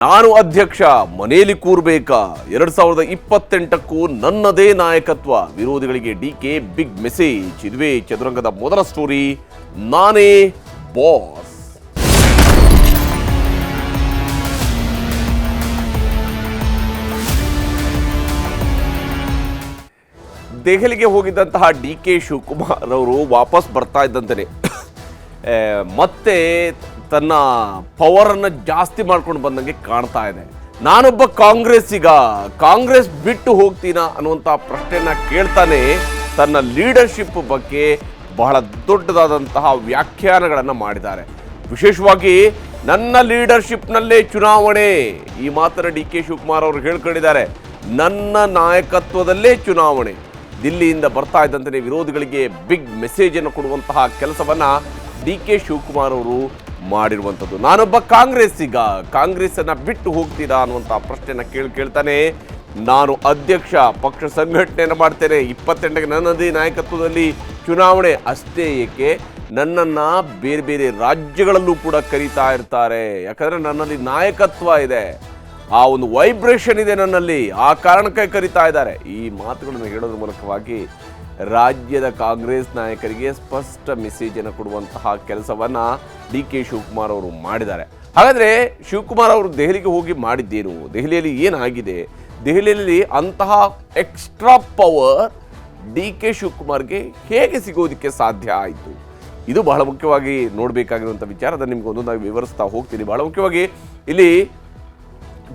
ನಾನು ಅಧ್ಯಕ್ಷ ಮನೆಯಲ್ಲಿ ಕೂರ್ಬೇಕಾ 2028ಕ್ಕೂ ನನ್ನದೇ ನಾಯಕತ್ವ ವಿರೋಧಿಗಳಿಗೆ ಡಿಕೆ ಬಿಗ್ ಮೆಸೇಜ್. ಇದುವೇ ಚದುರಂಗದ ಮೊದಲ ಸ್ಟೋರಿ, ನಾನೇ ಬಾಸ್. ದೆಹಲಿಗೆ ಹೋಗಿದ್ದಂತಹ ಡಿಕೆ ಶಿವಕುಮಾರ್ ಅವರು ವಾಪಸ್ ಬರ್ತಾ ಇದ್ದಂತೆ ಮತ್ತೆ ತನ್ನ ಪವರನ್ನು ಜಾಸ್ತಿ ಮಾಡ್ಕೊಂಡು ಬಂದಂಗೆ ಕಾಣ್ತಾ ಇದೆ. ನಾನೊಬ್ಬ ಕಾಂಗ್ರೆಸ್ ಬಿಟ್ಟು ಹೋಗ್ತೀನಾ ಅನ್ನುವಂಥ ಪ್ರಶ್ನೆಯನ್ನ ಕೇಳ್ತಾನೆ ತನ್ನ ಲೀಡರ್ಶಿಪ್ ಬಗ್ಗೆ ಬಹಳ ದೊಡ್ಡದಾದಂತಹ ವ್ಯಾಖ್ಯಾನಗಳನ್ನು ಮಾಡಿದ್ದಾರೆ. ವಿಶೇಷವಾಗಿ ನನ್ನ ಲೀಡರ್ಶಿಪ್ನಲ್ಲೇ ಚುನಾವಣೆ, ಈ ಮಾತನ್ನು ಡಿ ಕೆ ಶಿವಕುಮಾರ್ ಅವರು ಹೇಳ್ಕೊಂಡಿದ್ದಾರೆ. ನನ್ನ ನಾಯಕತ್ವದಲ್ಲೇ ಚುನಾವಣೆ. ದಿಲ್ಲಿಯಿಂದ ಬರ್ತಾ ಇದ್ದಂತೆ ವಿರೋಧಿಗಳಿಗೆ ಬಿಗ್ ಮೆಸೇಜನ್ನು ಕೊಡುವಂತಹ ಕೆಲಸವನ್ನು ಡಿ ಕೆ ಶಿವಕುಮಾರ್ ಅವರು ಮಾಡಿರುವಂಥದ್ದು. ನಾನೊಬ್ಬ ಕಾಂಗ್ರೆಸ್ಸನ್ನು ಬಿಟ್ಟು ಹೋಗ್ತೀರಾ ಅನ್ನುವಂಥ ಪ್ರಶ್ನೆಯನ್ನು ಕೇಳ್ತಾನೆ. ನಾನು ಅಧ್ಯಕ್ಷ, ಪಕ್ಷ ಸಂಘಟನೆಯನ್ನು ಮಾಡ್ತೇನೆ, 28ಕ್ಕೆ ನನ್ನದೇ ನಾಯಕತ್ವದಲ್ಲಿ ಚುನಾವಣೆ. ಅಷ್ಟೇ ಏಕೆ, ನನ್ನನ್ನು ಬೇರೆ ಬೇರೆ ರಾಜ್ಯಗಳಲ್ಲೂ ಕೂಡ ಕರೀತಾ ಇರ್ತಾರೆ. ಯಾಕಂದರೆ ನನ್ನಲ್ಲಿ ನಾಯಕತ್ವ ಇದೆ, ಆ ಒಂದು ವೈಬ್ರೇಷನ್ ಇದೆ ನನ್ನಲ್ಲಿ, ಆ ಕಾರಣಕ್ಕೆ ಕರೀತಾ ಇದ್ದಾರೆ. ಈ ಮಾತುಗಳನ್ನು ಹೇಳೋದ್ರ ಮೂಲಕವಾಗಿ ರಾಜ್ಯದ ಕಾಂಗ್ರೆಸ್ ನಾಯಕರಿಗೆ ಸ್ಪಷ್ಟ ಮೆಸೇಜನ್ನು ಕೊಡುವಂತಹ ಕೆಲಸವನ್ನು ಡಿ ಕೆ ಶಿವಕುಮಾರ್ ಅವರು ಮಾಡಿದ್ದಾರೆ. ಹಾಗಾದರೆ ಶಿವಕುಮಾರ್ ಅವರು ದೆಹಲಿಗೆ ಹೋಗಿ ಮಾಡಿದ್ದೇನು, ದೆಹಲಿಯಲ್ಲಿ ಏನಾಗಿದೆ, ದೆಹಲಿಯಲ್ಲಿ ಅಂತಹ ಎಕ್ಸ್ಟ್ರಾ ಪವರ್ ಡಿ ಕೆ ಶಿವಕುಮಾರ್ಗೆ ಹೇಗೆ ಸಿಗೋದಕ್ಕೆ ಸಾಧ್ಯ ಆಯಿತು? ಇದು ಬಹಳ ಮುಖ್ಯವಾಗಿ ನೋಡಬೇಕಾಗಿರುವಂಥ ವಿಚಾರ. ಅದನ್ನು ನಿಮ್ಗೆ ಒಂದೊಂದಾಗಿ ವಿವರಿಸ್ತಾ ಹೋಗ್ತೀನಿ. ಬಹಳ ಮುಖ್ಯವಾಗಿ ಇಲ್ಲಿ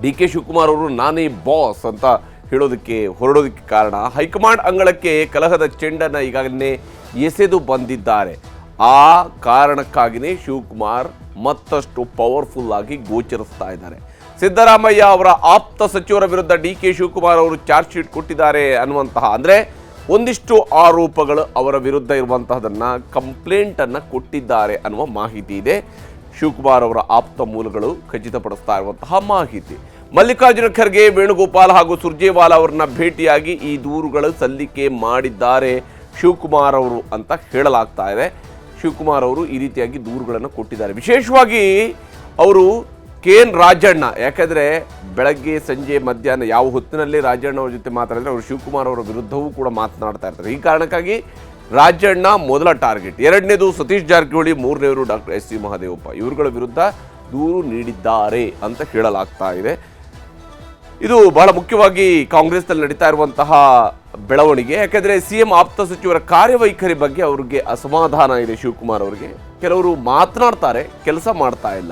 ಡಿ ಕೆ ಶಿವಕುಮಾರ್ ಅವರು ನಾನೇ ಬಾಸ್ ಅಂತ ಹೊರಡೋದಕ್ಕೆ ಕಾರಣ, ಹೈಕಮಾಂಡ್ ಅಂಗಳಕ್ಕೆ ಕಲಹದ ಚೆಂಡನ್ನು ಈಗಾಗಲೇ ಎಸೆದು ಬಂದಿದ್ದಾರೆ. ಆ ಕಾರಣಕ್ಕಾಗಿಯೇ ಶಿವಕುಮಾರ್ ಮತ್ತಷ್ಟು ಪವರ್ಫುಲ್ ಆಗಿ ಗೋಚರಿಸ್ತಾ ಇದ್ದಾರೆ. ಸಿದ್ದರಾಮಯ್ಯ ಅವರ ಆಪ್ತ ಸಚಿವರ ವಿರುದ್ಧ ಡಿ ಕೆ ಶಿವಕುಮಾರ್ ಅವರು ಚಾರ್ಜ್ ಶೀಟ್ ಕೊಟ್ಟಿದ್ದಾರೆ ಅನ್ನುವಂತಹ, ಅಂದರೆ ಒಂದಿಷ್ಟು ಆರೋಪಗಳು ಅವರ ವಿರುದ್ಧ ಇರುವಂತಹದನ್ನು ಕಂಪ್ಲೇಂಟನ್ನು ಕೊಟ್ಟಿದ್ದಾರೆ ಅನ್ನುವ ಮಾಹಿತಿ ಇದೆ. ಶಿವಕುಮಾರ್ ಅವರ ಆಪ್ತ ಮೂಲಗಳು ಖಚಿತಪಡಿಸ್ತಾ ಇರುವಂತಹ ಮಾಹಿತಿ. ಮಲ್ಲಿಕಾರ್ಜುನ ಖರ್ಗೆ, ವೇಣುಗೋಪಾಲ್ ಹಾಗೂ ಸುರ್ಜೇವಾಲಾ ಅವರನ್ನ ಭೇಟಿಯಾಗಿ ಈ ದೂರುಗಳು ಸಲ್ಲಿಕೆ ಮಾಡಿದ್ದಾರೆ ಶಿವಕುಮಾರ್ ಅವರು ಅಂತ ಹೇಳಲಾಗ್ತಾ ಇದೆ. ಶಿವಕುಮಾರ್ ಅವರು ಈ ರೀತಿಯಾಗಿ ದೂರುಗಳನ್ನು ಕೊಟ್ಟಿದ್ದಾರೆ. ವಿಶೇಷವಾಗಿ ಅವರು KN ರಾಜಣ್ಣ, ಯಾಕಂದರೆ ಬೆಳಗ್ಗೆ ಸಂಜೆ ಮಧ್ಯಾಹ್ನ ಯಾವ ಹೊತ್ತಿನಲ್ಲಿ ರಾಜಣ್ಣ ಅವ್ರ ಜೊತೆ ಮಾತಾಡಿದ್ರೆ ಅವರು ಶಿವಕುಮಾರ್ ಅವರ ವಿರುದ್ಧವೂ ಕೂಡ ಮಾತನಾಡ್ತಾ ಇರ್ತಾರೆ. ಈ ಕಾರಣಕ್ಕಾಗಿ ರಾಜಣ್ಣ ಮೊದಲ ಟಾರ್ಗೆಟ್, ಎರಡನೇದು ಸತೀಶ್ ಜಾರಕಿಹೊಳಿ, ಮೂರನೇವರು ಡಾಕ್ಟರ್ ಎಸ್ ಸಿ ಮಹದೇವಪ್ಪ. ಇವರುಗಳ ವಿರುದ್ಧ ದೂರು ನೀಡಿದ್ದಾರೆ ಅಂತ ಹೇಳಲಾಗ್ತಾ ಇದೆ. ಇದು ಬಹಳ ಮುಖ್ಯವಾಗಿ ಕಾಂಗ್ರೆಸ್ನಲ್ಲಿ ನಡೀತಾ ಇರುವಂತಹ ಬೆಳವಣಿಗೆ. ಯಾಕೆಂದರೆ CM ಆಪ್ತ ಸಚಿವರ ಕಾರ್ಯವೈಖರಿ ಬಗ್ಗೆ ಅವ್ರಿಗೆ ಅಸಮಾಧಾನ ಇದೆ. ಶಿವಕುಮಾರ್ ಅವರಿಗೆ ಕೆಲವರು ಮಾತನಾಡ್ತಾರೆ, ಕೆಲಸ ಮಾಡ್ತಾ ಇಲ್ಲ.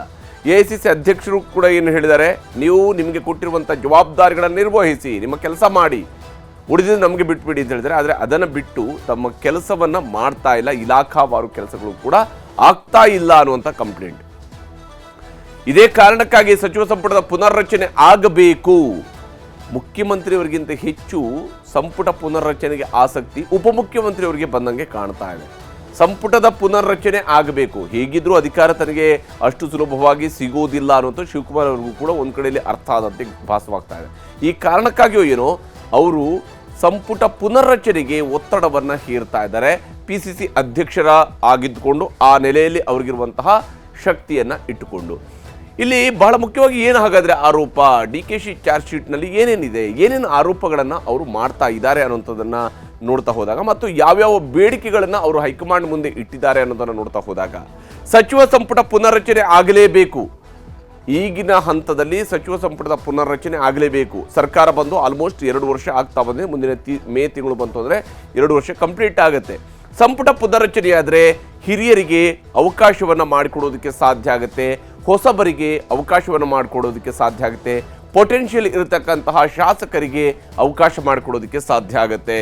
AICC ಅಧ್ಯಕ್ಷರು ಕೂಡ ಏನು ಹೇಳಿದ್ದಾರೆ, ನೀವು ನಿಮಗೆ ಕೊಟ್ಟಿರುವಂಥ ಜವಾಬ್ದಾರಿಗಳನ್ನು ನಿರ್ವಹಿಸಿ, ನಿಮ್ಮ ಕೆಲಸ ಮಾಡಿ, ಉಳಿದಿದ್ದು ನಮಗೆ ಬಿಟ್ಬಿಡಿ ಅಂತ ಹೇಳಿದರೆ. ಆದರೆ ಅದನ್ನು ಬಿಟ್ಟು ತಮ್ಮ ಕೆಲಸವನ್ನು ಮಾಡ್ತಾ ಇಲ್ಲ, ಇಲಾಖಾವಾರು ಕೆಲಸಗಳು ಕೂಡ ಆಗ್ತಾ ಇಲ್ಲ ಅನ್ನುವಂಥ ಕಂಪ್ಲೇಂಟ್. ಇದೇ ಕಾರಣಕ್ಕಾಗಿ ಸಚಿವ ಸಂಪುಟದ ಪುನರ್ರಚನೆ ಆಗಬೇಕು. ಮುಖ್ಯಮಂತ್ರಿಯವರಿಗಿಂತ ಹೆಚ್ಚು ಸಂಪುಟ ಪುನರ್ರಚನೆಗೆ ಆಸಕ್ತಿ ಉಪಮುಖ್ಯಮಂತ್ರಿಯವರಿಗೆ ಬಂದಂಗೆ ಕಾಣ್ತಾ ಇದೆ. ಸಂಪುಟದ ಪುನರ್ರಚನೆ ಆಗಬೇಕು, ಹೇಗಿದ್ರೂ ಅಧಿಕಾರ ತನಗೆ ಅಷ್ಟು ಸುಲಭವಾಗಿ ಸಿಗೋದಿಲ್ಲ ಅನ್ನೋದು ಶಿವಕುಮಾರ್ ಅವರಿಗೂ ಕೂಡ ಒಂದು ಕಡೆಯಲ್ಲಿ ಅರ್ಥ ಆದಂತೆ ಭಾಸವಾಗ್ತಾ ಇದೆ. ಈ ಕಾರಣಕ್ಕಾಗಿಯೋ ಏನೋ ಅವರು ಸಂಪುಟ ಪುನರ್ರಚನೆಗೆ ಒತ್ತಡವನ್ನು ಹೇರ್ತಾ ಇದ್ದಾರೆ. PCC ಅಧ್ಯಕ್ಷರ ಆಗಿದ್ದುಕೊಂಡು ಆ ನೆಲೆಯಲ್ಲಿ ಅವರಿಗಿರುವಂತಹ ಶಕ್ತಿಯನ್ನು ಇಟ್ಟುಕೊಂಡು. ಇಲ್ಲಿ ಬಹಳ ಮುಖ್ಯವಾಗಿ ಏನು ಹಾಗಾದರೆ ಆರೋಪ, DKC ಚಾರ್ಜ್ ಶೀಟ್ನಲ್ಲಿ ಏನೇನಿದೆ, ಏನೇನು ಆರೋಪಗಳನ್ನು ಅವರು ಮಾಡ್ತಾ ಇದ್ದಾರೆ ಅನ್ನೋಂಥದ್ದನ್ನು ನೋಡ್ತಾ ಹೋದಾಗ, ಮತ್ತು ಯಾವ್ಯಾವ ಬೇಡಿಕೆಗಳನ್ನು ಅವರು ಹೈಕಮಾಂಡ್ ಮುಂದೆ ಇಟ್ಟಿದ್ದಾರೆ ಅನ್ನೋದನ್ನು ನೋಡ್ತಾ ಹೋದಾಗ, ಸಚಿವ ಸಂಪುಟ ಪುನರ್ರಚನೆ ಆಗಲೇಬೇಕು. ಈಗಿನ ಹಂತದಲ್ಲಿ ಸಚಿವ ಸಂಪುಟದ ಪುನರ್ರಚನೆ ಆಗಲೇಬೇಕು. ಸರ್ಕಾರ ಬಂದು ಆಲ್ಮೋಸ್ಟ್ 2 ವರ್ಷ ಆಗ್ತಾ ಬಂದರೆ, ಮುಂದಿನ ಮೇ ತಿಂಗಳು ಬಂತು ಅಂದರೆ 2 ವರ್ಷ ಕಂಪ್ಲೀಟ್ ಆಗುತ್ತೆ. ಸಂಪುಟ ಪುನರ್ರಚನೆಯಾದರೆ ಹಿರಿಯರಿಗೆ ಅವಕಾಶವನ್ನು ಮಾಡಿಕೊಡೋದಕ್ಕೆ ಸಾಧ್ಯ ಆಗುತ್ತೆ, ಹೊಸಬರಿಗೆ ಅವಕಾಶವನ್ನು ಮಾಡಿಕೊಡೋದಕ್ಕೆ ಸಾಧ್ಯ ಆಗುತ್ತೆ, ಪೊಟೆನ್ಷಿಯಲ್ ಇರತಕ್ಕಂತಹ ಶಾಸಕರಿಗೆ ಅವಕಾಶ ಮಾಡಿಕೊಡೋದಕ್ಕೆ ಸಾಧ್ಯ ಆಗುತ್ತೆ.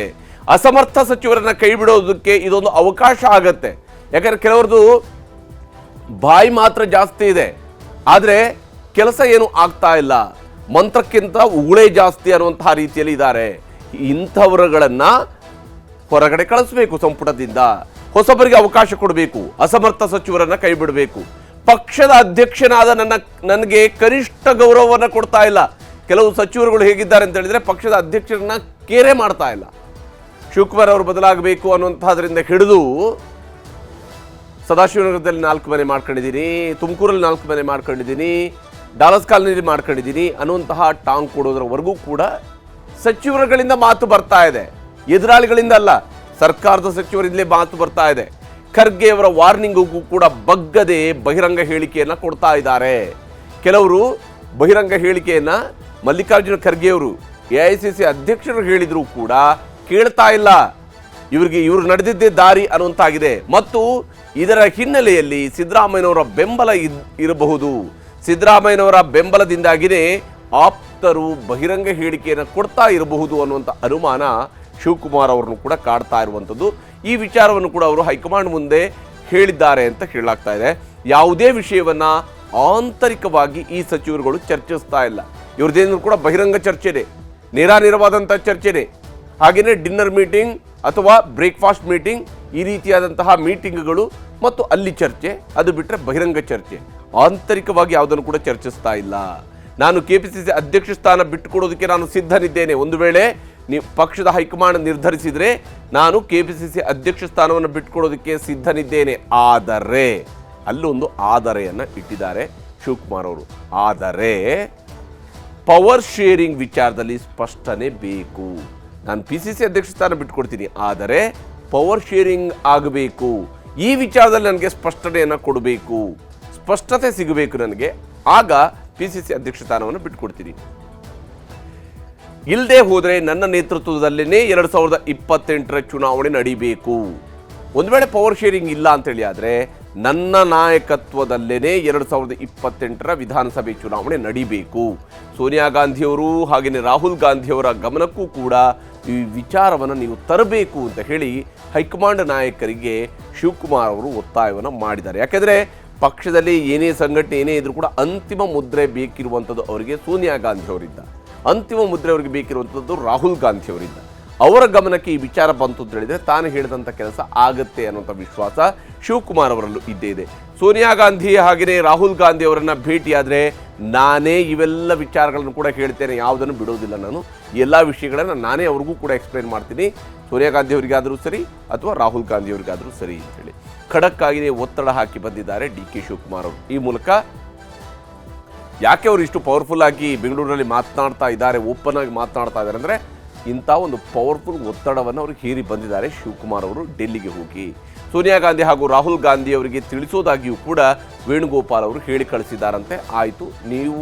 ಅಸಮರ್ಥ ಸಚಿವರನ್ನು ಕೈ ಬಿಡೋದಕ್ಕೆ ಇದೊಂದು ಅವಕಾಶ ಆಗತ್ತೆ. ಯಾಕಂದರೆ ಕೆಲವ್ರದ್ದು ಬಾಯಿ ಮಾತ್ರ ಜಾಸ್ತಿ ಇದೆ, ಆದರೆ ಕೆಲಸ ಏನು ಆಗ್ತಾ ಇಲ್ಲ, ಮಂತ್ರಕ್ಕಿಂತ ಉಗುಳೇ ಜಾಸ್ತಿ ಅನ್ನುವಂತಹ ರೀತಿಯಲ್ಲಿ ಇದ್ದಾರೆ. ಇಂಥವರುಗಳನ್ನು ಹೊರಗಡೆ ಕಳಿಸ್ಬೇಕು ಸಂಪುಟದಿಂದ, ಹೊಸಬರಿಗೆ ಅವಕಾಶ ಕೊಡಬೇಕು, ಅಸಮರ್ಥ ಸಚಿವರನ್ನು ಕೈ ಬಿಡಬೇಕು. ಪಕ್ಷದ ಅಧ್ಯಕ್ಷನಾದ ನನಗೆ ಕನಿಷ್ಠ ಗೌರವವನ್ನು ಕೊಡ್ತಾ ಇಲ್ಲ. ಕೆಲವು ಸಚಿವರುಗಳು ಹೇಗಿದ್ದಾರೆ ಅಂತ ಹೇಳಿದರೆ ಪಕ್ಷದ ಅಧ್ಯಕ್ಷರನ್ನ ಕೇರೆ ಮಾಡ್ತಾ ಇಲ್ಲ. ಶಿವಕುಮಾರ್ ಅವರು ಬದಲಾಗಬೇಕು ಅನ್ನುವಂಥದ್ರಿಂದ ಹಿಡಿದು ಸದಾಶಿವನಗರದಲ್ಲಿ 4 ಮನೆ ಮಾಡ್ಕೊಂಡಿದ್ದೀನಿ, ತುಮಕೂರಲ್ಲಿ 4 ಮನೆ ಮಾಡ್ಕೊಂಡಿದ್ದೀನಿ, ಡಾಲರ್ಸ್ ಕಾಲೋನಿಯಲ್ಲಿ ಮಾಡ್ಕೊಂಡಿದ್ದೀನಿ ಅನ್ನುವಂತಹ ಟಾಂಗ್ ಕೊಡೋದ್ರವರೆಗೂ ಕೂಡ ಸಚಿವರುಗಳಿಂದ ಮಾತು ಬರ್ತಾ ಇದೆ, ಎದುರಾಳಿಗಳಿಂದ ಅಲ್ಲ, ಸರ್ಕಾರದ ಸಚಿವರಿಂದಲೇ ಮಾತು ಬರ್ತಾ ಇದೆ. ಖರ್ಗೆ ಅವರ ವಾರ್ನಿಂಗ್ಗೂ ಕೂಡ ಬಗ್ಗದೆ ಬಹಿರಂಗ ಹೇಳಿಕೆಯನ್ನ ಕೊಡ್ತಾ ಇದ್ದಾರೆ. ಕೆಲವರು ಬಹಿರಂಗ ಹೇಳಿಕೆಯನ್ನ ಮಲ್ಲಿಕಾರ್ಜುನ ಖರ್ಗೆ ಅವರು AICC ಅಧ್ಯಕ್ಷರು ಹೇಳಿದ್ರು ಕೂಡ ಕೇಳ್ತಾ ಇಲ್ಲ. ಇವ್ರು ನಡೆದಿದ್ದೇ ದಾರಿ ಅನ್ನುವಂತಾಗಿದೆ. ಮತ್ತು ಇದರ ಹಿನ್ನೆಲೆಯಲ್ಲಿ ಸಿದ್ದರಾಮಯ್ಯನವರ ಬೆಂಬಲ ಇರಬಹುದು. ಸಿದ್ದರಾಮಯ್ಯನವರ ಬೆಂಬಲದಿಂದಾಗಿಯೇ ಆಪ್ತರು ಬಹಿರಂಗ ಹೇಳಿಕೆಯನ್ನು ಕೊಡ್ತಾ ಇರಬಹುದು ಅನ್ನುವಂಥ ಅನುಮಾನ ಶಿವಕುಮಾರ್ ಅವರನ್ನು ಕೂಡ ಕಾಡ್ತಾ ಇರುವಂಥದ್ದು. ಈ ವಿಚಾರವನ್ನು ಕೂಡ ಅವರು ಹೈಕಮಾಂಡ್ ಮುಂದೆ ಹೇಳಿದ್ದಾರೆ ಅಂತ ಹೇಳಲಾಗ್ತಾ ಇದೆ. ಯಾವುದೇ ವಿಷಯವನ್ನ ಆಂತರಿಕವಾಗಿ ಈ ಸಚಿವರುಗಳು ಚರ್ಚಿಸ್ತಾ ಇಲ್ಲ. ಇವ್ರದ್ದೇನು ಕೂಡ ಬಹಿರಂಗ ಚರ್ಚೆನೆ, ನೇರಾನೇರವಾದಂಥ ಚರ್ಚೆನೆ. ಹಾಗೆಯೇ ಡಿನ್ನರ್ ಮೀಟಿಂಗ್ ಅಥವಾ ಬ್ರೇಕ್ಫಾಸ್ಟ್ ಮೀಟಿಂಗ್, ಈ ರೀತಿಯಾದಂತಹ ಮೀಟಿಂಗ್ಗಳು ಮತ್ತು ಅಲ್ಲಿ ಚರ್ಚೆ, ಅದು ಬಿಟ್ಟರೆ ಬಹಿರಂಗ ಚರ್ಚೆ. ಆಂತರಿಕವಾಗಿ ಯಾವುದನ್ನು ಕೂಡ ಚರ್ಚಿಸ್ತಾ ಇಲ್ಲ. ನಾನು KPCC ಅಧ್ಯಕ್ಷ ಸ್ಥಾನ ಬಿಟ್ಟುಕೊಡೋದಕ್ಕೆ ನಾನು ಸಿದ್ಧನಿದ್ದೇನೆ. ಒಂದು ವೇಳೆ ನೀವು ಪಕ್ಷದ ಹೈಕಮಾಂಡ್ ನಿರ್ಧರಿಸಿದರೆ ನಾನು KPCC ಅಧ್ಯಕ್ಷ ಸ್ಥಾನವನ್ನು ಬಿಟ್ಟುಕೊಡೋದಕ್ಕೆ ಸಿದ್ಧನಿದ್ದೇನೆ. ಆದರೆ ಅಲ್ಲೊಂದು ಆದರೆಯನ್ನು ಇಟ್ಟಿದ್ದಾರೆ ಶಿವಕುಮಾರ್ ಅವರು. ಆದರೆ ಪವರ್ ಶೇರಿಂಗ್ ವಿಚಾರದಲ್ಲಿ ಸ್ಪಷ್ಟನೆ ಬೇಕು. ನಾನು PCC ಅಧ್ಯಕ್ಷ ಸ್ಥಾನ ಬಿಟ್ಟುಕೊಡ್ತೀನಿ, ಆದರೆ ಪವರ್ ಶೇರಿಂಗ್ ಆಗಬೇಕು. ಈ ವಿಚಾರದಲ್ಲಿ ನನಗೆ ಸ್ಪಷ್ಟನೆಯನ್ನು ಕೊಡಬೇಕು, ಸ್ಪಷ್ಟತೆ ಸಿಗಬೇಕು ನನಗೆ. ಆಗ PCC ಅಧ್ಯಕ್ಷ ಸ್ಥಾನವನ್ನು ಬಿಟ್ಟುಕೊಡ್ತೀನಿ. ಇಲ್ಲದೆ ಹೋದರೆ ನನ್ನ ನೇತೃತ್ವದಲ್ಲೇ 2028ರ ಚುನಾವಣೆ ನಡೀಬೇಕು. ಒಂದು ವೇಳೆ ಪವರ್ ಶೇರಿಂಗ್ ಇಲ್ಲ ಅಂತೇಳಿ ಆದರೆ ನನ್ನ ನಾಯಕತ್ವದಲ್ಲೇ 2028ರ ವಿಧಾನಸಭೆ ಚುನಾವಣೆ ನಡೀಬೇಕು. ಸೋನಿಯಾ ಗಾಂಧಿಯವರು ಹಾಗೆಯೇ ರಾಹುಲ್ ಗಾಂಧಿಯವರ ಗಮನಕ್ಕೂ ಕೂಡ ಈ ವಿಚಾರವನ್ನು ನೀವು ತರಬೇಕು ಅಂತ ಹೇಳಿ ಹೈಕಮಾಂಡ್ ನಾಯಕರಿಗೆ ಶಿವಕುಮಾರ್ ಅವರು ಒತ್ತಾಯವನ್ನು ಮಾಡಿದ್ದಾರೆ. ಯಾಕೆಂದರೆ ಪಕ್ಷದಲ್ಲಿ ಏನೇ ಸಂಘಟನೆ ಏನೇ ಇದ್ರೂ ಕೂಡ ಅಂತಿಮ ಮುದ್ರೆ ಬೇಕಿರುವಂಥದ್ದು ಅವರಿಗೆ ಸೋನಿಯಾ ಗಾಂಧಿ ಅವರಿಂದ, ಅಂತಿಮ ಮುದ್ರೆ ಅವರಿಗೆ ಬೇಕಿರುವಂಥದ್ದು ರಾಹುಲ್ ಗಾಂಧಿ ಅವರಿಂದ. ಅವರ ಗಮನಕ್ಕೆ ಈ ವಿಚಾರ ಬಂತು ಅಂತ ಹೇಳಿದರೆ ತಾನು ಹೇಳಿದಂಥ ಕೆಲಸ ಆಗುತ್ತೆ ಅನ್ನುವಂಥ ವಿಶ್ವಾಸ ಶಿವಕುಮಾರ್ ಅವರಲ್ಲೂ ಇದ್ದೇ ಇದೆ. ಸೋನಿಯಾ ಗಾಂಧಿ ಹಾಗೆಯೇ ರಾಹುಲ್ ಗಾಂಧಿ ಅವರನ್ನು ಭೇಟಿಯಾದರೆ ನಾನೇ ಇವೆಲ್ಲ ವಿಚಾರಗಳನ್ನು ಕೂಡ ಹೇಳ್ತೇನೆ, ಯಾವುದನ್ನು ಬಿಡೋದಿಲ್ಲ. ನಾನು ಎಲ್ಲ ವಿಷಯಗಳನ್ನು ನಾನೇ ಅವ್ರಿಗೂ ಕೂಡ ಎಕ್ಸ್ಪ್ಲೇನ್ ಮಾಡ್ತೀನಿ, ಸೋನಿಯಾ ಗಾಂಧಿ ಅವರಿಗಾದರೂ ಸರಿ ಅಥವಾ ರಾಹುಲ್ ಗಾಂಧಿ ಅವರಿಗಾದರೂ ಸರಿ ಅಂತೇಳಿ ಖಡಕ್ಕಾಗಿಯೇ ಒತ್ತಡ ಹಾಕಿ ಬಂದಿದ್ದಾರೆ DK ಶಿವಕುಮಾರ್ ಅವರು. ಈ ಮೂಲಕ ಯಾಕೆ ಅವರು ಇಷ್ಟು ಪವರ್ಫುಲ್ ಆಗಿ ಬೆಂಗಳೂರಲ್ಲಿ ಮಾತನಾಡ್ತಾ ಇದ್ದಾರೆ, ಓಪನ್ ಆಗಿ ಮಾತನಾಡ್ತಾ ಇದ್ದಾರೆ ಅಂದರೆ ಇಂಥ ಒಂದು ಪವರ್ಫುಲ್ ಒತ್ತಡವನ್ನು ಅವರು ಹೇರಿ ಬಂದಿದ್ದಾರೆ ಶಿವಕುಮಾರ್ ಅವರು ಡೆಲ್ಲಿಗೆ ಹೋಗಿ. ಸೋನಿಯಾ ಗಾಂಧಿ ಹಾಗೂ ರಾಹುಲ್ ಗಾಂಧಿ ಅವರಿಗೆ ತಿಳಿಸೋದಾಗಿಯೂ ಕೂಡ ವೇಣುಗೋಪಾಲ್ ಅವರು ಹೇಳಿ ಕಳಿಸಿದ್ದಾರಂತೆ. ಆಯಿತು, ನೀವು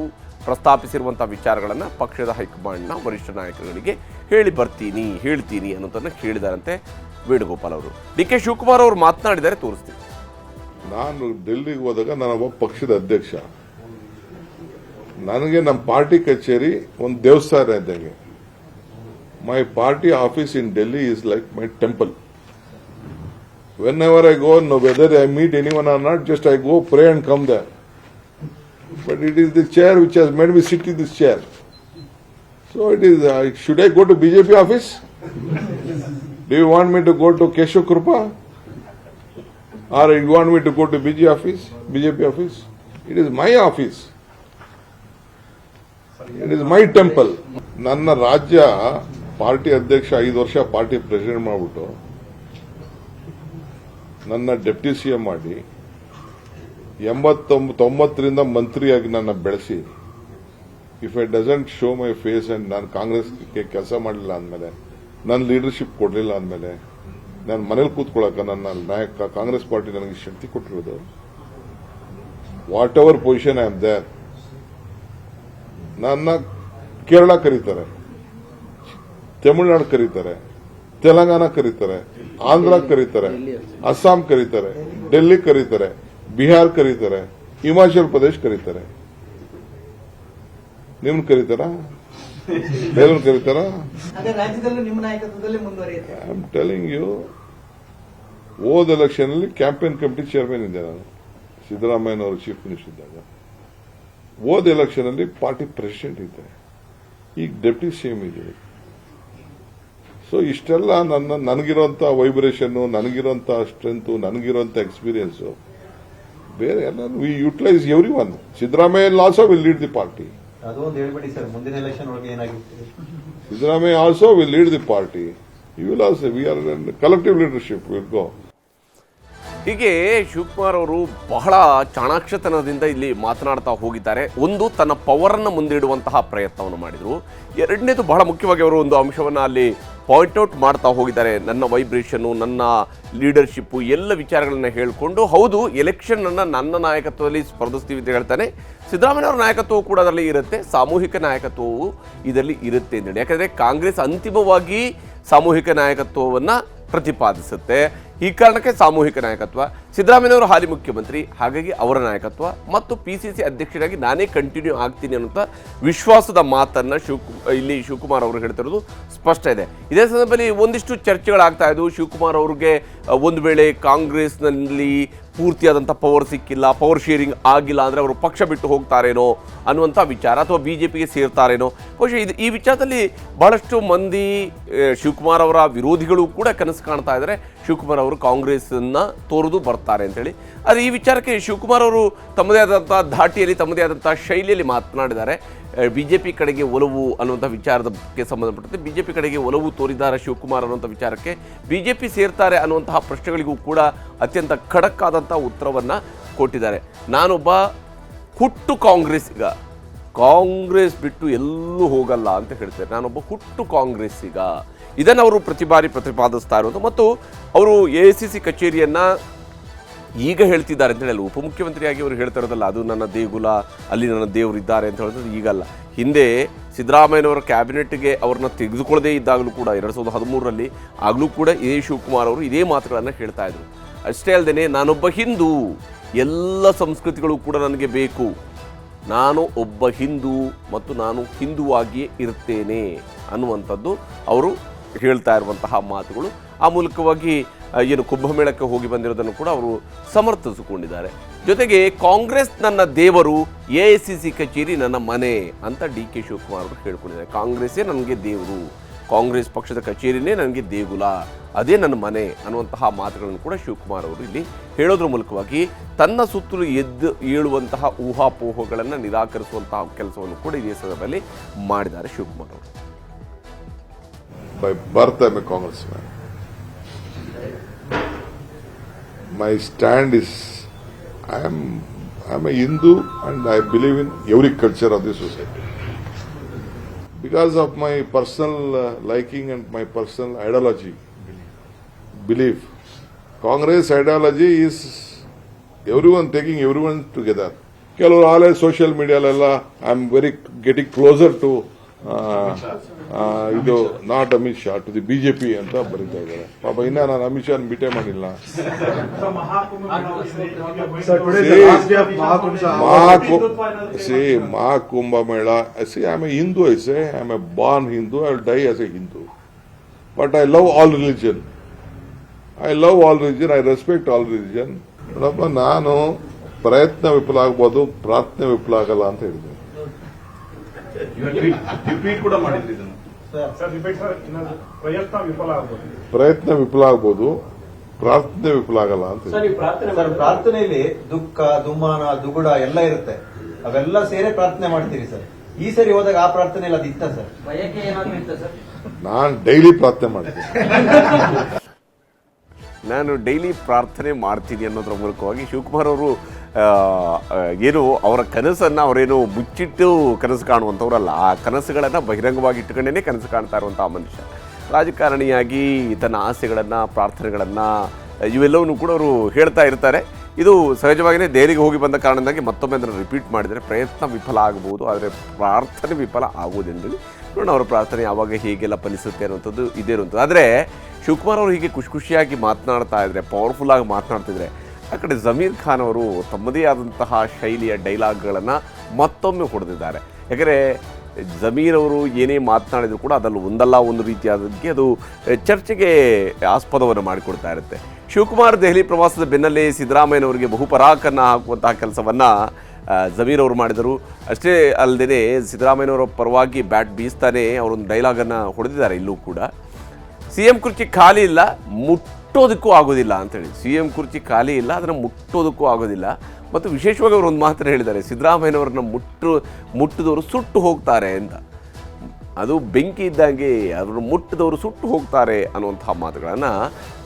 ಪ್ರಸ್ತಾಪಿಸಿರುವಂಥ ವಿಚಾರಗಳನ್ನು ಪಕ್ಷದ ಹೈಕಮಾಂಡ್ನ ವರಿಷ್ಠ ನಾಯಕರುಗಳಿಗೆ ಹೇಳ್ತೀನಿ ಅನ್ನೋದನ್ನು ಹೇಳಿದಾರಂತೆ ವೇಣುಗೋಪಾಲ್ ಅವರು. DK ಶಿವಕುಮಾರ್ ಅವರು ಮಾತನಾಡಿದ್ದಾರೆ, ತೋರಿಸ್ತೀನಿ. ನಾನು ಡೆಲ್ಲಿಗೆ ಹೋದಾಗ ನಾನೊಬ್ಬ ಪಕ್ಷದ ಅಧ್ಯಕ್ಷ. ನನಗೆ ನಮ್ಮ ಪಾರ್ಟಿ ಕಚೇರಿ ಒಂದು ದೇವಸ್ಥಾನ ಇದ್ದಂಗೆ. My party office in Delhi is like my temple. Whenever I go, no whether I meet anyone or not, just I go pray and come there. But it is the chair which has made me sit in this chair. So it is, should I go to BJP office? Do you want me to go to Keshav Krupa? Or you want me to go to BJP office? It is my office. It is my temple. ನನ್ನ ರಾಜ್ಯ party ಅಧ್ಯಕ್ಷ 5 ವರ್ಷ party president ಮಾಡಿಬಿಟ್ಟು ನನ್ನ deputy CM ಮಾಡಿ 89 ಮಂತ್ರಿಯಾಗಿ ನನ್ನ ಬೆಳೆಸಿ, if I doesn't show my face and ನಾನು ಕಾಂಗ್ರೆಸ್ಗೆ ಕೆಲಸ ಮಾಡಲಿಲ್ಲ ಅಂದಮೇಲೆ, ನನ್ನ ಲೀಡರ್ಶಿಪ್ ಕೊಡಲಿಲ್ಲ ಅಂದಮೇಲೆ, ನಾನು ಮನೇಲಿ ಕೂತ್ಕೊಳ್ಳೋಕೆ ನನ್ನ ನಾಯಕ ಕಾಂಗ್ರೆಸ್ ಪಾರ್ಟಿ ನನಗೆ ಶಕ್ತಿ ಕೊಟ್ಟಿರೋದು. Whatever position I am there. ನನ್ನ ಕೇರಳ ಕರೀತಾರೆ, ತಮಿಳುನಾಡು ಕರೀತಾರೆ, ತೆಲಂಗಾಣ ಕರೀತಾರೆ, ಆಂಧ್ರ ಕರೀತಾರೆ, ಅಸ್ಸಾಂ ಕರೀತಾರೆ, ಡೆಲ್ಲಿ ಕರೀತಾರೆ, ಬಿಹಾರ್ ಕರೀತಾರೆ, ಹಿಮಾಚಲ್ ಪ್ರದೇಶ್ ಕರೀತಾರೆ. ನಿಮ್ನ ಕರೀತಾರ? ಬೇರೆಯವ್ರು ಕರೀತಾರ? ಐ ಆಮ್ ಟೆಲಿಂಗ್ ಯು, ಹೋದ ಎಲೆಕ್ಷನ್ ಅಲ್ಲಿ ಕ್ಯಾಂಪೇನ್ ಕಮಿಟಿ ಚೇರ್ಮನ್ ಇದ್ದೆ ನಾನು, ಸಿದ್ದರಾಮಯ್ಯನವರು ಚೀಫ್ ಮಿನಿಸ್ಟರ್ ಇದ್ದಾಗ. ಹೋದ ಎಲೆಕ್ಷನ್ ಅಲ್ಲಿ ಪಾರ್ಟಿ ಪ್ರೆಸಿಡೆಂಟ್ ಇದ್ದೆ, ಈಗ ಡೆಪ್ಟಿ CM ಇದೆ. ಸೊ ಇಷ್ಟೆಲ್ಲ ನನಗಿರೋಂಥ ವೈಬ್ರೇಷನ್, ನನಗಿರೋಂಥ ಸ್ಟ್ರೆಂತ್, ನನಗಿರೋಂಥ ಎಕ್ಸ್ಪೀರಿಯನ್ಸ್ ಬೇರೆ ಎಲ್ಲ we utilise every one. Siddaramaiah also will lead the party. Siddaramaiah also will lead the party. You will also, we are collective leadership will go. ಹೀಗೆ ಶಿವಕುಮಾರ್ ಅವರು ಬಹಳ ಚಾಣಾಕ್ಷತನದಿಂದ ಇಲ್ಲಿ ಮಾತನಾಡ್ತಾ ಹೋಗಿದ್ದಾರೆ. ಒಂದು, ತನ್ನ ಪವರನ್ನು ಮುಂದಿಡುವಂತಹ ಪ್ರಯತ್ನವನ್ನು ಮಾಡಿದರು. ಎರಡನೇದು, ಬಹಳ ಮುಖ್ಯವಾಗಿ ಅವರು ಒಂದು ಅಂಶವನ್ನು ಅಲ್ಲಿ ಪಾಯಿಂಟ್ಔಟ್ ಮಾಡ್ತಾ ಹೋಗಿದ್ದಾರೆ. ನನ್ನ ವೈಬ್ರೇಷನ್ನು, ನನ್ನ ಲೀಡರ್ಶಿಪ್ಪು, ಎಲ್ಲ ವಿಚಾರಗಳನ್ನ ಹೇಳಿಕೊಂಡು, ಹೌದು ಎಲೆಕ್ಷನನ್ನು ನನ್ನ ನಾಯಕತ್ವದಲ್ಲಿ ಸ್ಪರ್ಧಿಸ್ತೀವಿ ಅಂತ ಹೇಳ್ತಾನೆ. ಸಿದ್ದರಾಮಯ್ಯವ್ರ ನಾಯಕತ್ವವು ಕೂಡ ಅದರಲ್ಲಿ ಇರುತ್ತೆ, ಸಾಮೂಹಿಕ ನಾಯಕತ್ವವು ಇದರಲ್ಲಿ ಇರುತ್ತೆ ಅಂತೇಳಿ. ಯಾಕಂದರೆ ಕಾಂಗ್ರೆಸ್ ಅಂತಿಮವಾಗಿ ಸಾಮೂಹಿಕ ನಾಯಕತ್ವವನ್ನು ಪ್ರತಿಪಾದಿಸುತ್ತೆ. ಈ ಕಾರಣಕ್ಕೆ ಸಾಮೂಹಿಕ ನಾಯಕತ್ವ, ಸಿದ್ದರಾಮಯ್ಯವರು ಹಾಲಿ ಮುಖ್ಯಮಂತ್ರಿ, ಹಾಗಾಗಿ ಅವರ ನಾಯಕತ್ವ ಮತ್ತು PCC ಅಧ್ಯಕ್ಷರಾಗಿ ನಾನೇ ಕಂಟಿನ್ಯೂ ಆಗ್ತೀನಿ ಅನ್ನುವಂಥ ವಿಶ್ವಾಸದ ಮಾತನ್ನು ಇಲ್ಲಿ ಶಿವಕುಮಾರ್ ಅವರು ಹೇಳ್ತಿರೋದು ಸ್ಪಷ್ಟ ಇದೆ. ಇದೇ ಸಂದರ್ಭದಲ್ಲಿ ಒಂದಿಷ್ಟು ಚರ್ಚೆಗಳಾಗ್ತಾ ಇದ್ವು. ಶಿವಕುಮಾರ್ ಅವ್ರಿಗೆ ಒಂದು ವೇಳೆ ಕಾಂಗ್ರೆಸ್ನಲ್ಲಿ ಪೂರ್ತಿಯಾದಂಥ ಪವರ್ ಸಿಕ್ಕಿಲ್ಲ, ಪವರ್ ಶೇರಿಂಗ್ ಆಗಿಲ್ಲ ಅಂದರೆ ಅವರು ಪಕ್ಷ ಬಿಟ್ಟು ಹೋಗ್ತಾರೇನೋ ಅನ್ನುವಂಥ ವಿಚಾರ, ಅಥವಾ BJPಗೆ ಸೇರ್ತಾರೇನೋ. ಬಹುಶಃ ಈ ವಿಚಾರದಲ್ಲಿ ಬಹಳಷ್ಟು ಮಂದಿ ಶಿವಕುಮಾರ್ ಅವರ ವಿರೋಧಿಗಳು ಕೂಡ ಕನಸು ಕಾಣ್ತಾ ಇದ್ದಾರೆ, ಶಿವಕುಮಾರ್ ಅವರು ಕಾಂಗ್ರೆಸ್ಸನ್ನು ತೊರೆದು ಬರ್ತಾರೆ ಅಂತೇಳಿ. ಆದರೆ ಈ ವಿಚಾರಕ್ಕೆ ಶಿವಕುಮಾರ್ ಅವರು ತಮ್ಮದೇ ಆದಂಥ ಧಾಟಿಯಲ್ಲಿ, ತಮ್ಮದೇ ಆದಂಥ ಶೈಲಿಯಲ್ಲಿ ಮಾತನಾಡಿದ್ದಾರೆ. BJP ಕಡೆಗೆ ಒಲವು ಅನ್ನುವಂಥ ವಿಚಾರಕ್ಕೆ ಸಂಬಂಧಪಟ್ಟಂತೆ BJP ಕಡೆಗೆ ಒಲವು ತೋರಿದ್ದಾರೆ ಶಿವಕುಮಾರ್ ಅನ್ನುವಂಥ ವಿಚಾರಕ್ಕೆ, BJP ಸೇರ್ತಾರೆ ಅನ್ನುವಂತಹ ಪ್ರಶ್ನೆಗಳಿಗೂ ಕೂಡ ಅತ್ಯಂತ ಖಡಕ್ ಆದಂಥ ಉತ್ತರವನ್ನು ಕೊಟ್ಟಿದ್ದಾರೆ. ನಾನೊಬ್ಬ ಹುಟ್ಟು ಕಾಂಗ್ರೆಸ್ಸಿಗ, ಕಾಂಗ್ರೆಸ್ ಬಿಟ್ಟು ಎಲ್ಲೂ ಹೋಗಲ್ಲ ಅಂತ ಹೇಳ್ತಾರೆ. ನಾನೊಬ್ಬ ಹುಟ್ಟು ಕಾಂಗ್ರೆಸ್ಸಿಗ, ಇದನ್ನು ಅವರು ಪ್ರತಿ ಬಾರಿ ಪ್ರತಿಪಾದಿಸ್ತಾ ಇರೋದು. ಮತ್ತು ಅವರು AICC ಕಚೇರಿಯನ್ನು ಈಗ ಹೇಳ್ತಿದ್ದಾರೆ ಅಂತ ಹೇಳಲ್ಲ, ಉಪಮುಖ್ಯಮಂತ್ರಿಯಾಗಿ ಅವರು ಹೇಳ್ತಾ ಇರೋದಲ್ಲ, ಅದು ನನ್ನ ದೇಗುಲ, ಅಲ್ಲಿ ನನ್ನ ದೇವರಿದ್ದಾರೆ ಅಂತ ಹೇಳೋದು ಈಗಲ್ಲ. ಹಿಂದೆ ಸಿದ್ದರಾಮಯ್ಯನವರ ಕ್ಯಾಬಿನೆಟ್ಗೆ ಅವ್ರನ್ನ ತೆಗೆದುಕೊಳ್ಳದೇ ಇದ್ದಾಗಲೂ ಕೂಡ 2013ರಲ್ಲಿ ಆಗಲೂ ಕೂಡ ಇದೇ ಶಿವಕುಮಾರ್ ಅವರು ಇದೇ ಮಾತುಗಳನ್ನು ಹೇಳ್ತಾ ಇದ್ರು. ಅಷ್ಟೇ ಅಲ್ಲದೆ, ನಾನೊಬ್ಬ ಹಿಂದೂ, ಎಲ್ಲ ಸಂಸ್ಕೃತಿಗಳು ಕೂಡ ನನಗೆ ಬೇಕು, ನಾನು ಒಬ್ಬ ಹಿಂದೂ ಮತ್ತು ನಾನು ಹಿಂದುವಾಗಿಯೇ ಇರ್ತೇನೆ ಅನ್ನುವಂಥದ್ದು ಅವರು ಹೇಳ್ತಾ ಇರುವಂತಹ ಮಾತುಗಳು. ಆ ಮೂಲಕವಾಗಿ ಏನು ಕುಂಭಮೇಳಕ್ಕೆ ಹೋಗಿ ಬಂದಿರೋದನ್ನು ಕೂಡ ಅವರು ಸಮರ್ಥಿಸಿಕೊಂಡಿದ್ದಾರೆ. ಜೊತೆಗೆ ಕಾಂಗ್ರೆಸ್ ನನ್ನ ದೇವರು, AICC ಕಚೇರಿ ನನ್ನ ಮನೆ ಅಂತ DK ಶಿವಕುಮಾರ್ ಅವರು ಹೇಳ್ಕೊಂಡಿದ್ದಾರೆ. ಕಾಂಗ್ರೆಸ್ಸೇ ನನಗೆ ದೇವರು, ಕಾಂಗ್ರೆಸ್ ಪಕ್ಷದ ಕಚೇರಿನೇ ನನಗೆ ದೇಗುಲ, ಅದೇ ನನ್ನ ಮನೆ ಅನ್ನುವಂತಹ ಮಾತುಗಳನ್ನು ಕೂಡ ಶಿವಕುಮಾರ್ ಅವರು ಇಲ್ಲಿ ಹೇಳೋದ್ರ ಮೂಲಕವಾಗಿ ತನ್ನ ಸುತ್ತಲೂ ಎದ್ದು ಏಳುವಂತಹ ಊಹಾಪೋಹಗಳನ್ನು ನಿರಾಕರಿಸುವಂತಹ ಕೆಲಸವನ್ನು ಕೂಡ ಇದೇ ಸಂದರ್ಭದಲ್ಲಿ ಮಾಡಿದ್ದಾರೆ ಶಿವಕುಮಾರ್ ಅವರು. By birth, I'm a congressman. My stand is, I'm a Hindu and I believe in every culture of the society. Because of my personal liking and my personal ideology, belief, Congress ideology is everyone taking everyone together. ಕೆಲವರು ಆಲೇ social ಮೀಡಿಯಾಲೆಲ್ಲ I am very getting closer to ಇದು not Amit Shah to the BJP ಅಂತ ಬರೀತಾ ಇದ್ದಾರೆ. ಪಾಪ ಇನ್ನ ನಾನು ಅಮಿತ್ ಶಾ ಮೀಟೇ ಮಾಡಿಲ್ಲ. ಮಹಾಕುಂಭ ಮೇಳ, I am A Hindu, I am A Born Hindu, I will die as A Hindu, but I love all religion, I respect all religion. ನೋಡಪ್ಪ, ನಾನು ಪ್ರಯತ್ನ ವಿಫಲ ಆಗ್ಬೋದು, ಪ್ರಾರ್ಥನೆ ವಿಫಲ ಆಗಲ್ಲ ಅಂತ ಹೇಳಿದೆ. ಪ್ರಯತ್ನ ವಿಫಲ ಆಗ್ಬೋದು, ಪ್ರಾರ್ಥನೆ ವಿಫಲ ಆಗಲ್ಲ ಅಂತ. ಪ್ರಾರ್ಥನೆಯಲ್ಲಿ ದುಃಖ, ದುಮ್ಮಾನ, ದುಗುಡ ಎಲ್ಲ ಇರುತ್ತೆ, ಅವೆಲ್ಲ ಸೇರಿ ಪ್ರಾರ್ಥನೆ ಮಾಡ್ತೀರಿ ಸರ್. ಈ ಸರಿ ಹೋದಾಗ ಆ ಪ್ರಾರ್ಥನೆ ಇಲ್ಲ, ಅದು ಇತ್ತ ಸರ್? ಭಯಕ್ಕೆ ಏನಾದ್ರು ಇತ್ತ ಸರ್? ನಾನು ಡೈಲಿ ಪ್ರಾರ್ಥನೆ ಮಾಡ್ತೀನಿ. ನಾನು ಡೈಲಿ ಪ್ರಾರ್ಥನೆ ಮಾಡ್ತೀನಿ ಅನ್ನೋದ್ರ ಮೂಲಕವಾಗಿ ಶಿವಕುಮಾರ್ ಅವರು ಏನು ಅವರ ಕನಸನ್ನು ಅವರೇನು ಮುಚ್ಚಿಟ್ಟು ಕನಸು ಕಾಣುವಂಥವ್ರಲ್ಲ, ಆ ಕನಸುಗಳನ್ನು ಬಹಿರಂಗವಾಗಿ ಇಟ್ಟುಕೊಂಡೇ ಕನಸು ಕಾಣ್ತಾ ಇರುವಂಥ ಮನುಷ್ಯ. ರಾಜಕಾರಣಿಯಾಗಿ ತನ್ನ ಆಸೆಗಳನ್ನು, ಪ್ರಾರ್ಥನೆಗಳನ್ನು ಇವೆಲ್ಲವನ್ನೂ ಕೂಡ ಅವರು ಹೇಳ್ತಾ ಇರ್ತಾರೆ. ಇದು ಸಹಜವಾಗಿಯೇ ದೆಹಲಿಗೆ ಹೋಗಿ ಬಂದ ಕಾರಣದಿಂದಾಗಿ ಮತ್ತೊಮ್ಮೆ ಅದನ್ನು ರಿಪೀಟ್ ಮಾಡಿದರೆ ಪ್ರಯತ್ನ ವಿಫಲ ಆಗಬಹುದು, ಆದರೆ ಪ್ರಾರ್ಥನೆ ವಿಫಲ ಆಗುವುದೆಂದು ನೋಡೋಣ ಅವರ ಪ್ರಾರ್ಥನೆ ಯಾವಾಗ ಹೇಗೆಲ್ಲ ಫಲಿಸುತ್ತೆ ಅನ್ನುವಂಥದ್ದು ಇದೇ ಇರುವಂಥದ್ದು. ಆದರೆ ಶಿವಕುಮಾರ್ ಅವರು ಹೀಗೆ ಖುಷಿಯಾಗಿ ಮಾತನಾಡ್ತಾ ಇದ್ದಾರೆ, ಪವರ್ಫುಲ್ ಆಗಿ ಮಾತನಾಡ್ತಿದ್ರೆ, ಆ ಕಡೆ ಜಮೀರ್ ಖಾನ್ ಅವರು ತಮ್ಮದೇ ಆದಂತಹ ಶೈಲಿಯ ಡೈಲಾಗ್ಗಳನ್ನು ಮತ್ತೊಮ್ಮೆ ಹೊಡೆದಿದ್ದಾರೆ. ಯಾಕಂದರೆ ಜಮೀರ್ ಅವರು ಏನೇ ಮಾತನಾಡಿದ್ರು ಕೂಡ ಅದರಲ್ಲಿ ಒಂದಲ್ಲ ಒಂದು ರೀತಿಯಾದಕ್ಕೆ ಅದು ಚರ್ಚೆಗೆ ಆಸ್ಪದವನ್ನು ಮಾಡಿಕೊಡ್ತಾ ಇರುತ್ತೆ. ಶಿವಕುಮಾರ್ ದೆಹಲಿ ಪ್ರವಾಸದ ಬೆನ್ನಲ್ಲೇ ಸಿದ್ದರಾಮಯ್ಯನವರಿಗೆ ಬಹುಪರಾಕನ್ನು ಹಾಕುವಂತಹ ಕೆಲಸವನ್ನು ಜಮೀರ್ ಅವರು ಮಾಡಿದರು. ಅಷ್ಟೇ ಅಲ್ಲದೆ ಸಿದ್ದರಾಮಯ್ಯನವರ ಪರವಾಗಿ ಬ್ಯಾಟ್ ಬೀಸ್ತಾನೆ ಅವರೊಂದು ಡೈಲಾಗನ್ನು ಹೊಡೆದಿದ್ದಾರೆ. ಇಲ್ಲೂ ಕೂಡ CM ಕುರ್ಚಿ ಖಾಲಿ ಇಲ್ಲ, ಮುಟ್ಟೋದಕ್ಕೂ ಆಗೋದಿಲ್ಲ ಅಂತೇಳಿ. CM ಕುರ್ಚಿ ಖಾಲಿ ಇಲ್ಲ, ಅದನ್ನು ಮುಟ್ಟೋದಕ್ಕೂ ಆಗೋದಿಲ್ಲ. ಮತ್ತು ವಿಶೇಷವಾಗಿ ಅವರು ಒಂದು ಮಾತನ್ನು ಹೇಳಿದ್ದಾರೆ, ಸಿದ್ದರಾಮಯ್ಯನವ್ರನ್ನ ಮುಟ್ಟಿದವರು ಸುಟ್ಟು ಹೋಗ್ತಾರೆ ಅಂತ. ಅದು ಬೆಂಕಿ ಇದ್ದಂಗೆ ಅದನ್ನು ಮುಟ್ಟಿದವರು ಸುಟ್ಟು ಹೋಗ್ತಾರೆ ಅನ್ನುವಂತಹ ಮಾತುಗಳನ್ನು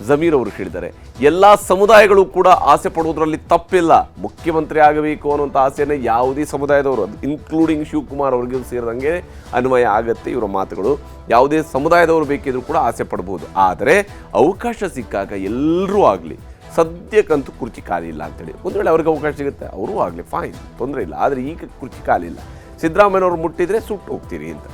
ಜಮೀರ್ ಅವರು ಹೇಳಿದ್ದಾರೆ. ಎಲ್ಲ ಸಮುದಾಯಗಳು ಕೂಡ ಆಸೆ ಪಡುವುದರಲ್ಲಿ ತಪ್ಪಿಲ್ಲ. ಮುಖ್ಯಮಂತ್ರಿ ಆಗಬೇಕು ಅನ್ನುವಂಥ ಆಸೆಯನ್ನು ಯಾವುದೇ ಸಮುದಾಯದವರು, ಇನ್ಕ್ಲೂಡಿಂಗ್ ಶಿವಕುಮಾರ್ ಅವರಿಗೂ ಸೇರಿದಂಗೆ ಅನ್ವಯ ಆಗತ್ತೆ ಇವರ ಮಾತುಗಳು. ಯಾವುದೇ ಸಮುದಾಯದವರು ಬೇಕಿದ್ರೂ ಕೂಡ ಆಸೆ ಪಡ್ಬೋದು. ಆದರೆ ಅವಕಾಶ ಸಿಕ್ಕಾಗ ಎಲ್ಲರೂ ಆಗಲಿ, ಸದ್ಯಕ್ಕಂತೂ ಕುರ್ಚಿ ಖಾಲಿ ಇಲ್ಲ ಅಂತೇಳಿ. ಒಂದು ವೇಳೆ ಅವ್ರಿಗೆ ಅವಕಾಶ ಸಿಗುತ್ತೆ ಅವರೂ ಆಗಲಿ, ಫೈನ್, ತೊಂದರೆ ಇಲ್ಲ. ಆದರೆ ಈಗ ಕುರ್ಚಿ ಖಾಲಿ ಇಲ್ಲ, ಸಿದ್ದರಾಮಯ್ಯನವರು ಮುಟ್ಟಿದರೆ ಸುಟ್ಟು ಹೋಗ್ತೀರಿ ಅಂತ.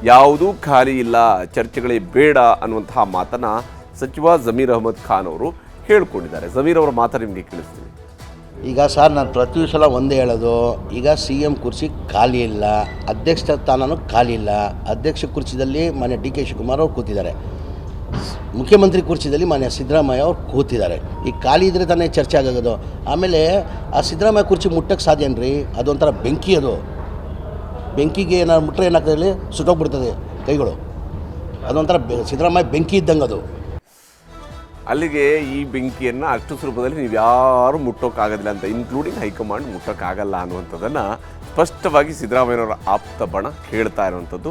ಯಾವುದೂ ಖಾಲಿ ಇಲ್ಲ, ಚರ್ಚೆಗಳೇ ಬೇಡ ಅನ್ನುವಂತಹ ಮಾತನ್ನು ಸಚಿವ ಜಮೀರ್ ಅಹಮದ್ ಖಾನ್ ಅವರು ಹೇಳಿಕೊಂಡಿದ್ದಾರೆ. ಜಮೀರ್ ಅವರ ಮಾತನ್ನು ನಿಮಗೆ ಕೇಳಿಸ್ತೀನಿ. ಈಗ ಸರ್, ನಾನು ಪ್ರತಿ ಸಲ ಒಂದೇ ಹೇಳೋದು, ಈಗ CM ಕುರ್ಚಿ ಖಾಲಿ ಇಲ್ಲ, ಅಧ್ಯಕ್ಷ ಸ್ಥಾನನೂ ಖಾಲಿ ಇಲ್ಲ. ಅಧ್ಯಕ್ಷ ಕುರ್ಚಿದಲ್ಲಿ ಮಾನ್ಯ DK ಶಿವಕುಮಾರ್ ಅವರು ಕೂತಿದ್ದಾರೆ, ಮುಖ್ಯಮಂತ್ರಿ ಕುರ್ಚಿದಲ್ಲಿ ಮಾನ್ಯ ಸಿದ್ದರಾಮಯ್ಯ ಅವರು ಕೂತಿದ್ದಾರೆ. ಈಗ ಖಾಲಿ ಇದ್ದರೆ ತಾನೇ ಚರ್ಚೆ ಆಗೋದು. ಆಮೇಲೆ ಆ ಸಿದ್ದರಾಮಯ್ಯ ಕುರ್ಚಿ ಮುಟ್ಟಕ್ಕೆ ಸಾಧ್ಯನ್ರಿ? ಅದೊಂಥರ ಬೆಂಕಿ, ಅದು ಬೆಂಕಿಗೆ ಏನಾದ್ರು ಮುಟ್ಟರೆ ಏನಾಗ್ತದೆ, ಸುಟ್ಟೋಗ್ಬಿಡ್ತದೆ ಕೈಗಳು. ಅದೊಂಥರ ಸಿದ್ದರಾಮಯ್ಯ ಬೆಂಕಿ ಇದ್ದಂಗೆ ಅದು. ಅಲ್ಲಿಗೆ ಈ ಬೆಂಕಿಯನ್ನು ಅಷ್ಟು ಸುಲಭದಲ್ಲಿ ನೀವು ಯಾರು ಮುಟ್ಟೋಕ್ಕಾಗೋದಿಲ್ಲ ಅಂತ, ಇನ್ಕ್ಲೂಡಿಂಗ್ ಹೈಕಮಾಂಡ್ ಮುಟ್ಟೋಕ್ಕಾಗಲ್ಲ ಅನ್ನುವಂಥದ್ದನ್ನು ಸ್ಪಷ್ಟವಾಗಿ ಸಿದ್ದರಾಮಯ್ಯನವರ ಆಪ್ತ ಬಣ ಹೇಳ್ತಾ ಇರುವಂಥದ್ದು.